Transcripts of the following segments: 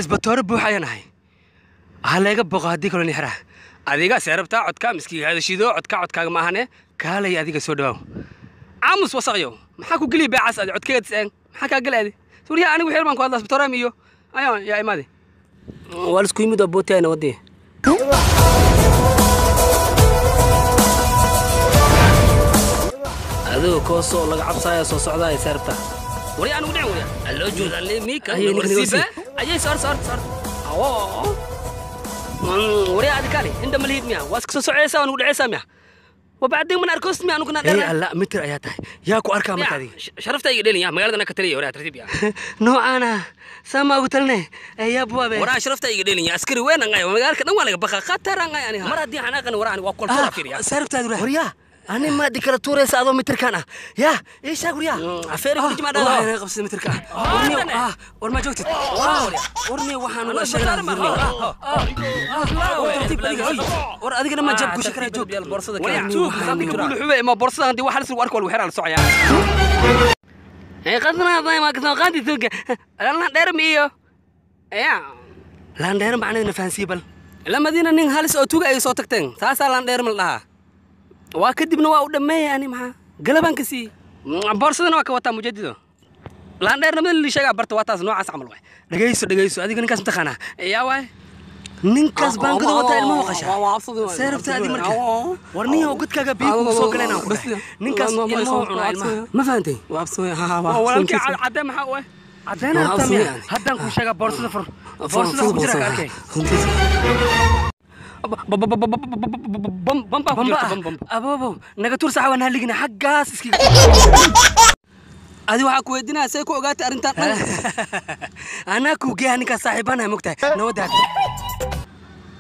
isbatoore buuxayaan ahay haleega boqo haddii kaloo nixraa adiga seerabtaa codka miskii hada shido codkaaga ma ahane kaalay adiga soo dhawaaw aamus wasaqyo maxaa ku geliya beecas adi codkeeda tisaan maxaa kaa galaadi suuriya anigu xeer baan ku hadlaa isbatoore miyo ayaa yaa imaade waa lisku yimid oo bootayna wadee adoo koosoo laga cabsaaya soo socdaa seerabtaa وري أنا ودعم وري اللو جود اللي ميكا ورسيبة أجي صار وري هذا كالي عند مليت ميا واسك سو عيسى ونقول عيسى ميا وبعدين من أركوست ميا نكون إيه لا متر أياتها ياكو أركام هذه شرفت يقدرني يا مقالة أنا كتري وري ترتيب يا نو أنا سما قلتلني يا بوابة ورا شرفت يقدرني يا أسكري وين أنا مقالة كنا ولا بخا خطر أنا يعني مرة دي أنا كنا وراني وأقول طرف يا سرفت هذا وريا أنا ما ديكراتوري سأضو متر كنا يا إيش أقول يا عفيري كل جماعة والله أنا قبضت متر كنا ورما جوتت ورني وحن ولا شغل ور أديك لما جاب كل شكل جوب البورصة كده شوف خليك تقول حبي ما بورصة عندي واحد سوى أركول وحير على صعيا هي قدنا ضاي ما قدنا قادي ثوق لا ديرم إياه يا لا ديرم معنا نفانسيبل لما دينا نين هالس أو توجا أي صوتك تين ساسا لا ديرم لها وأكدبنا وأودمي يعني معها قلبان كسي بورصة نوع كوتا مجددا لا ديرم اللي شجع برت واتاس نوع عس عمله دقيسو أديك نكاس متخانة يا واي ninkaas baan gudo wata ilmo qasha seerabtaadi marka warniyo gudkaaga biigu soo galayna ninkaas ilmo cuna ilmo ma faantay walaalkii cadde maxaa u caddeena tamiya haddaan ku sheega boorsada fur boorsada ku jira arkay abo naga tur sax waan haligina xaggaas iskiga adi waxaa ku weydiinaya say ku ogaatay arrintan anaa ku geeya ninkaas saaxiibanahay mogtahay nabadaad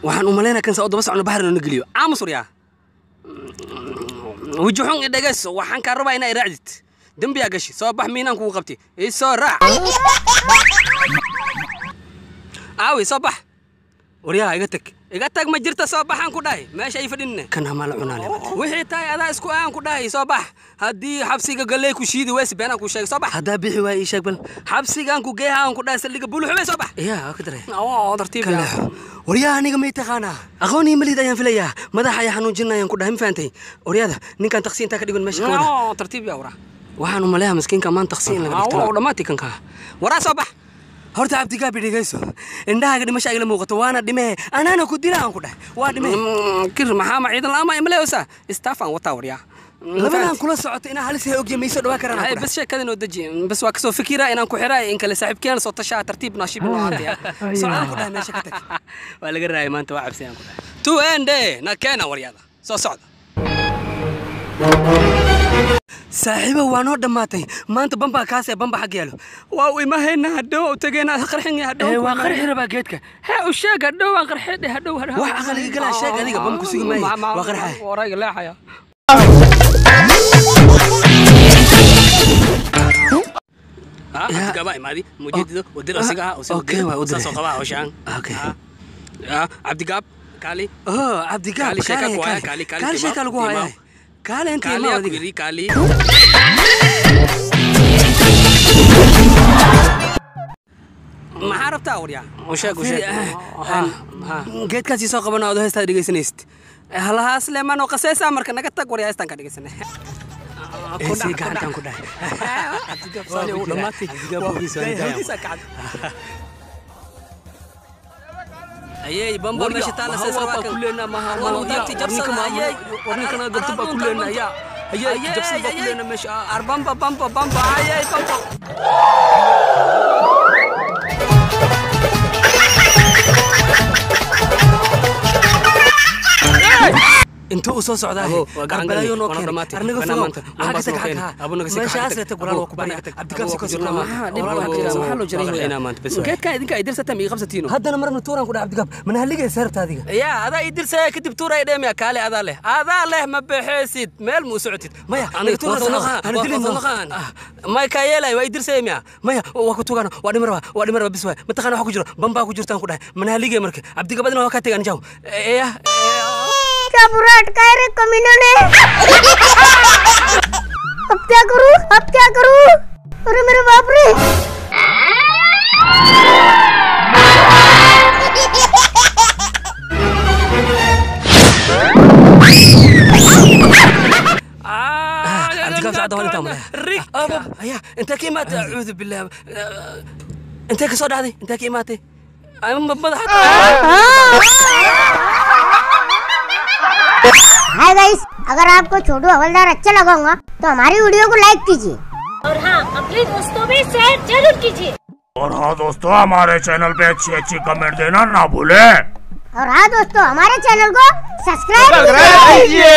waxaan u malaynaa kan soo daba socno bahar inuu geliyo aamus waryaa wujuhun idhageys waxaan ka rabaa inay raacdid dambiya gashi soo bax miinaan kugu qabtay ii soo raac aawi soo bax waryaa iga tag ma jirta soo baxaan ku dhahay meesha ay fadhinne kan hamaal cunaale wixii tahay adaa isku aan ku dhahay soo bax haddii xabsiga galay ku shiidi weys beenaan ku sheeg soo bax haddaa bixi waay ii sheeg bal xabsigaan ku geeha aan ku dhahay saldhiga buluxubay soo bax yaa ka daray tartiib waryaa aniga may taqaanaa aqoonii malid ayaan filayaa madaxa ayaa xanuujinayaan ku dhahay ma faantay waryaada ninkan taqsi intaa ka dhigan meesha ka wada tartiib yaa waraa waxaan u maleeyaa miskiinka maan taqsi in laga dhigto dhammaantii kanka waraa soo bax horta cabdigaa bidhigayso indhahaaga dhimasha agala muuqato waana dhimee anaana ku dila aan ku dhahay waa dhimee kir maxaa ma ciidan la'aama imaleeysa istaafaan wataa waryaa labadan kula socoto inaa halis hay ogya mayso dhawaa karaan bas sheekada inoo deji bas waa kasoo fikiraa inaan ku xiraa in kale saaxiibkeena soo tashaa tartiib naashib inoo haataya socdaan ku dhahay meesha ka tag waa laga raayay maanta waa cabsiyaan ku dhahay tu ende na keena waryaada soo socda saaxiibo waa noo dhammaatay maanta bamba kaasee bamba xag yaalo waa u imahayna hadhow tageena qarxin hadhow waa qarxi rabaa geedka ها وشاق هدو وانقرحيد هدو هدو واحد أقل يقلع شاق هذيك بمكو سيق ماي وانقرحي وراي لاحيا قبائي مادي مجدد ودير اسقها اوكي ودير سوقها وشان اوكي عبد قاب كالي عبد قاب كالي شيكا لغو هاي كالي انت ما ودي كالي ما عرفتها وريا وشاق geed kaasi soo qabana oo heesta dhigeysanayst halaha Sleeman oo qaseesa marka naga tag wariya heestan ka dhigeysanay si gacantan ku dhahay adiga soo u dhamaatay ayay bamba meesha taala seesawaa kulena ma ha ma wadati jabsada ayay warninkana gabta kulena ya ayay jabsada kulena meesha arbamba bamba ayay bamba انتو وصل سعوداه قربلايو نوكين ارنغا فلو حاجه تك ابو نغسي ماشي اسيت قرال وكباني عبد كابسي كسرنا ما حلو جري هنا ما انت بس كيد كا idinka idirsa mi qabsatiino hadana marna tuuran ku dhacabdi gab man haligay sarta adiga ya ada idirsa kadib tuuray dheemya kaale ada leh ma baxeesid meel mu socotid maya aniga tuuran ana dilin ma ka yeelay waa idirsa miya maya waa ku tuugana waa dhimarba bis waa mataqana waxa ku jiro bamba ku jirtaan ku dhahay man haligay marka abdi gabadna waa ka tagan jaw क्या बुरा अटकाए रे कमीनों ने अब क्या करूं अरे मेरे बाप रे socda waan intaan malaya aya intee ka imaatay acuudu billah intee ka soo dhacday intee ka imaatay hi guys, अगर आपको छोटू हवलदार अच्छा लगा होगा तो हमारी वीडियो को लाइक कीजिए और हाँ, अपने दोस्तों में शेयर जरूर कीजिए। और हाँ दोस्तों, हमारे चैनल पे अच्छी कमेंट देना ना भूले। और हाँ दोस्तों, हमारे चैनल को सब्सक्राइब कीजिए।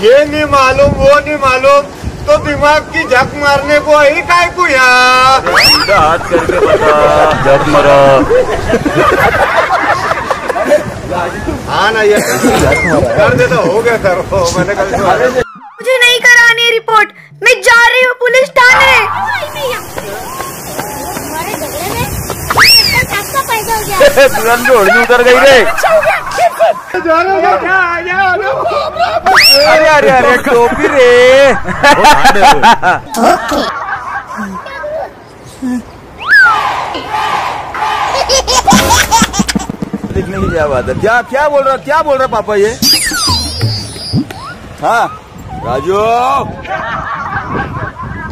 ये नहीं मालूम वो नहीं मालूम तो दिमाग की झक मारने को ही काय को यार हाथ करके बता झक मारा। हाँ ना ये कर देता हो गया सर मैंने कल मुझे नहीं करानी रिपोर्ट, मैं जा रही हूँ पुलिस थाने। तुरंत जोड़नी उतर गई रे। अरे अरे अरे टोपी रे। लिखने की क्या बात है? क्या बोल रहा पापा ये? हाँ राजू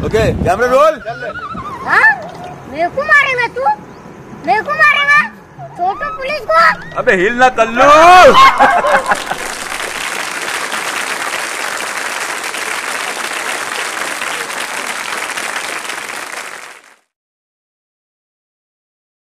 ओके कैमरा रोल। हाँ? मेरे को मारेगा तू? मेरे को मारेगा? छोटू पुलिस को? अबे हिल ना कल्लू।